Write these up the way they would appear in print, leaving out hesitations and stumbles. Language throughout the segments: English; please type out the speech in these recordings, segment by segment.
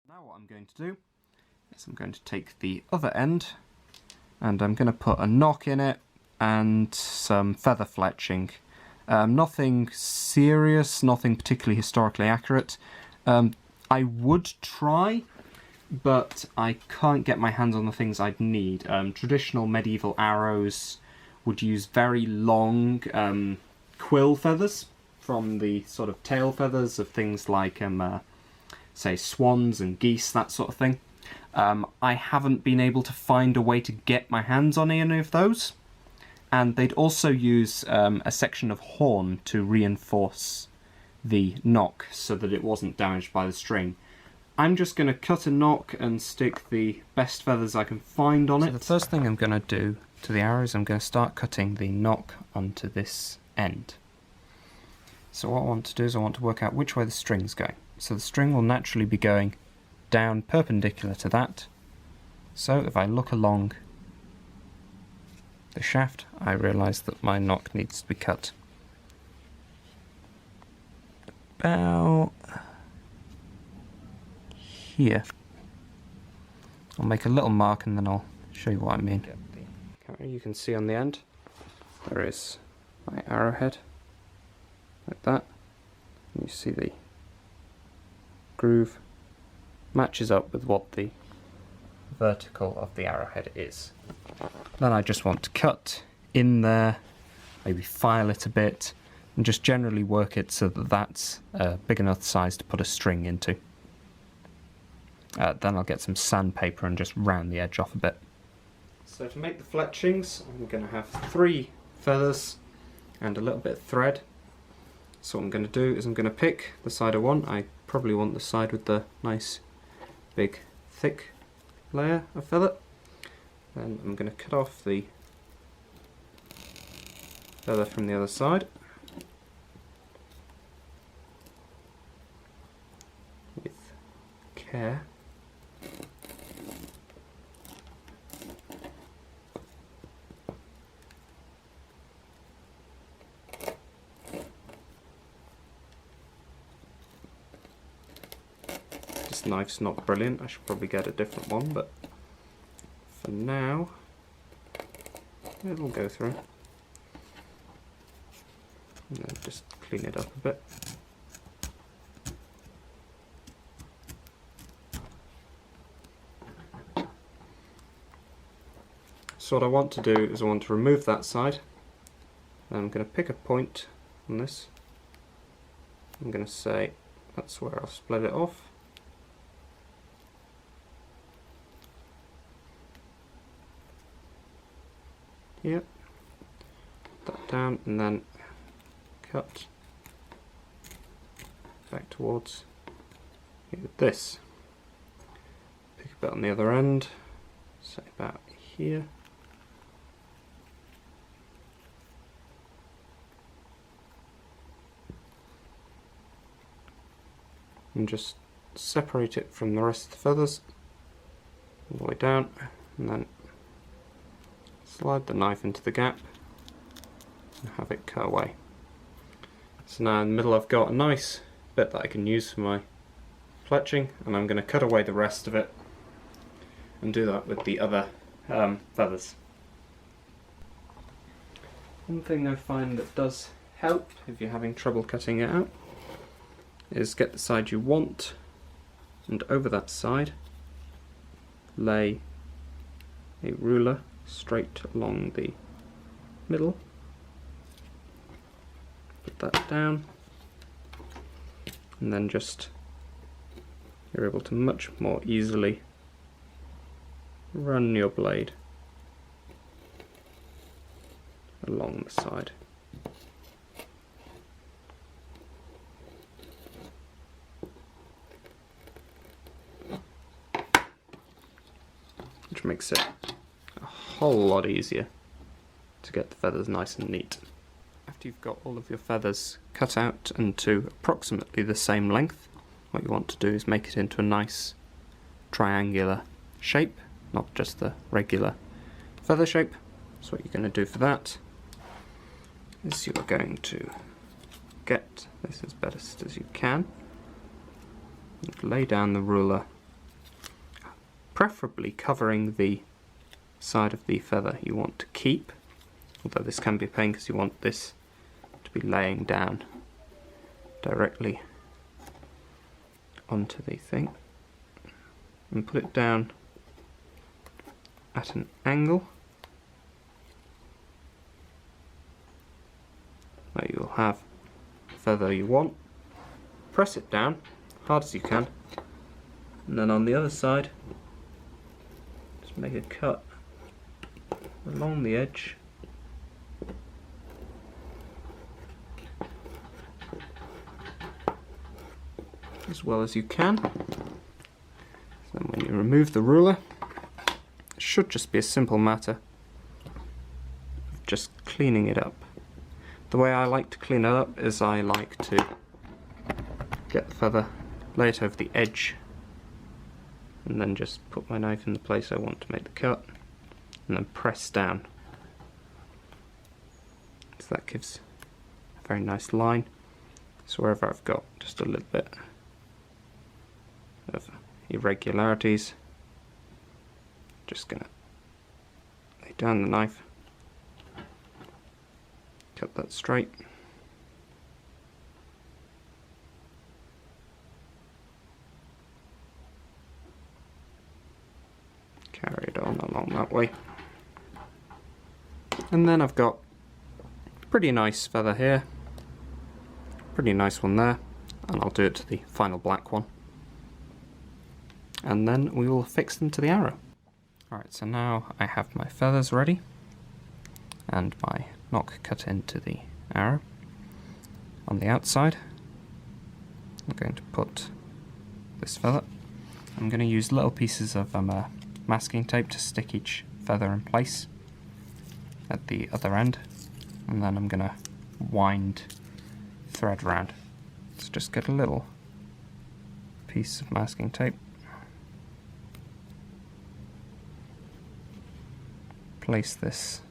Now what I'm going to do is I'm going to take the other end and I'm going to put a knock in it and some feather fletching. Nothing serious, nothing particularly historically accurate. I would try, but I can't get my hands on the things I'd need. Traditional medieval arrows would use very long quill feathers from the sort of tail feathers of things like say swans and geese, that sort of thing. I haven't been able to find a way to get my hands on any of those, and they'd also use a section of horn to reinforce the knock so that it wasn't damaged by the string. I'm just going to cut a knock and stick the best feathers I can find on it. The first thing I'm going to do to the arrow is I'm going to start cutting the knock onto this end. So what I want to do is I want to work out which way the string's going. So the string will naturally be going down perpendicular to that. So if I look along the shaft, I realise that my knock needs to be cut about here. I'll make a little mark and then I'll show you what I mean. You can see on the end there is my arrowhead, like that. And you see the groove matches up with what the vertical of the arrowhead is. Then I just want to cut in there, maybe file it a bit, and just generally work it so that that's big enough size to put a string into. Then I'll get some sandpaper and just round the edge off a bit. So to make the fletchings, I'm going to have 3 feathers and a little bit of thread. So what I'm going to do is I'm going to pick the side I want. I probably want the side with the nice big thick layer of feather. Then I'm going to cut off the feather from the other side with care. This knife's not brilliant, I should probably get a different one, but for now it'll go through. And then just clean it up a bit. So what I want to do is I want to remove that side. And I'm going to pick a point on this. I'm going to say that's where I'll split it off. Yep. Put that down and then cut back towards this. Pick a bit on the other end, say about here. And just separate it from the rest of the feathers all the way down, and then slide the knife into the gap and have it cut away. So now in the middle I've got a nice bit that I can use for my fletching, and I'm going to cut away the rest of it and do that with the other feathers. One thing I find that does help if you're having trouble cutting it out is get the side you want, and over that side lay a ruler straight along the middle. Put that down, and then just you're able to much more easily run your blade along the side. Which makes it a whole lot easier to get the feathers nice and neat. After you've got all of your feathers cut out and to approximately the same length, what you want to do is make it into a nice triangular shape, not just the regular feather shape. So what you're going to do for that is you're going to get this as best as you can, and lay down the ruler preferably covering the side of the feather you want to keep, although this can be a pain because you want this to be laying down directly onto the thing, and put it down at an angle. There you'll have the feather you want. Press it down hard as you can, and then on the other side just make a cut along the edge as well as you can. So then when you remove the ruler, it should just be a simple matter of just cleaning it up. The way I like to clean it up is I like to get the feather, lay it over the edge, and then just put my knife in the place I want to make the cut, and then press down. So that gives a very nice line. So wherever I've got just a little bit of irregularities, just gonna lay down the knife, cut that straight, carry it on along that way, and then I've got a pretty nice feather here, pretty nice one there, and I'll do it to the final black one, and then we will fix them to the arrow. Alright, so now I have my feathers ready and my knock cut into the arrow. On the outside I'm going to put this feather. I'm going to use little pieces of masking tape to stick each feather in place at the other end, and then I'm going to wind thread around. So just get a little piece of masking tape, place this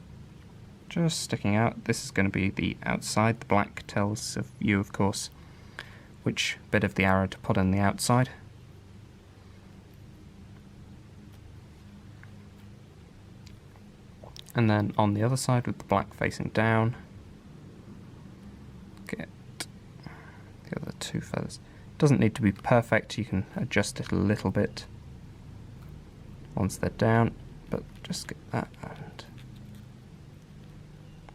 just sticking out. This is going to be the outside. The black tells of you, of course, which bit of the arrow to put on the outside. And then on the other side with the black facing down, get the other two feathers. Doesn't need to be perfect, you can adjust it a little bit once they're down, but just get that and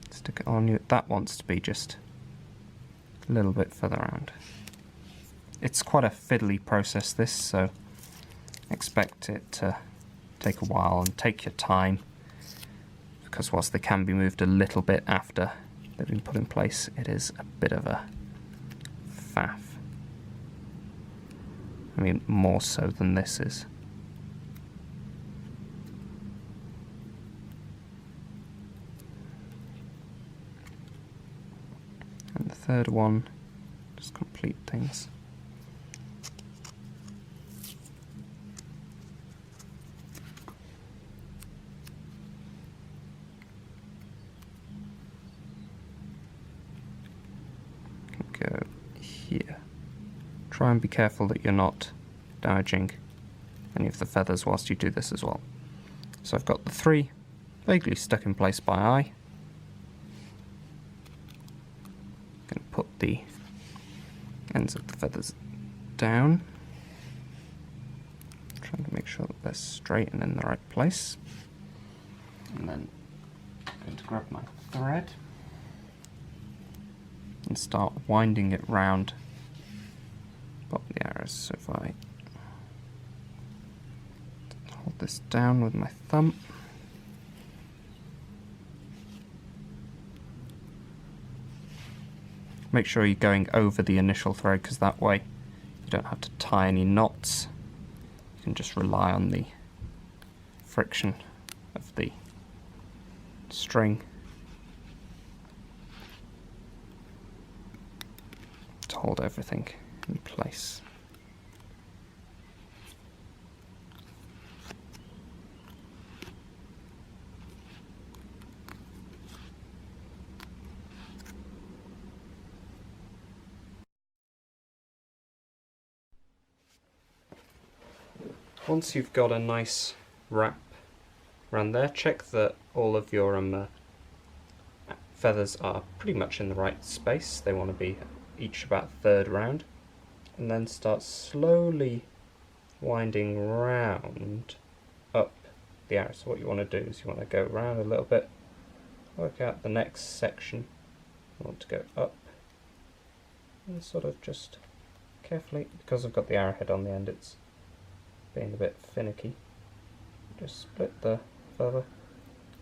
stick it on you. That wants to be just a little bit further around. It's quite a fiddly process, this, so expect it to take a while and take your time, because whilst they can be moved a little bit after they've been put in place, it is a bit of a faff. I mean, more so than this is. And the third one, just complete things. Go here. Try and be careful that you're not damaging any of the feathers whilst you do this as well. So I've got the three vaguely stuck in place by eye. I'm going to put the ends of the feathers down, trying to make sure that they're straight and in the right place. And then I'm going to grab my thread and start winding it round bottom of the arrows. So if I hold this down with my thumb, make sure you're going over the initial thread, because that way you don't have to tie any knots. You can just rely on the friction of the string to hold everything in place. Once you've got a nice wrap around there, check that all of your feathers are pretty much in the right space. They want to be each about a third round, and then start slowly winding round up the arrow. So what you want to do is you want to go round a little bit, work out the next section. You want to go up, and sort of just carefully, because I've got the arrowhead on the end, it's being a bit finicky. Just split the feather,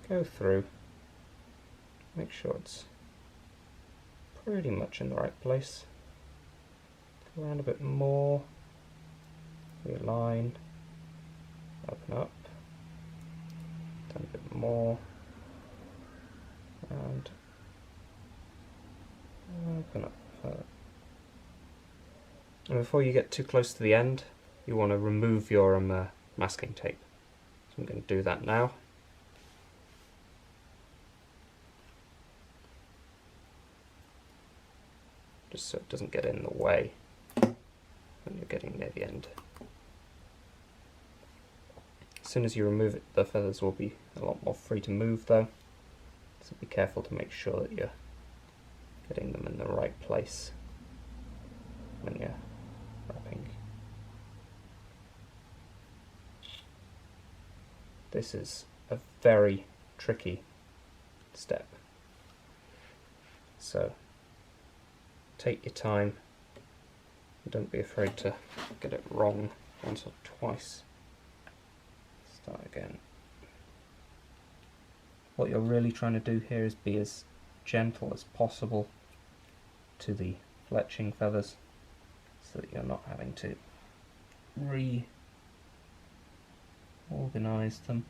go through, make sure it's pretty much in the right place. Go around a bit more, realign, open up, then a bit more, and open up further. And before you get too close to the end, you want to remove your masking tape. So I'm going to do that now. Just so it doesn't get in the way when you're getting near the end. As soon as you remove it, the feathers will be a lot more free to move though, so be careful to make sure that you're getting them in the right place when you're wrapping. This is a very tricky step, so take your time, don't be afraid to get it wrong once or twice. Start again. What you're really trying to do here is be as gentle as possible to the fletching feathers so that you're not having to reorganize them.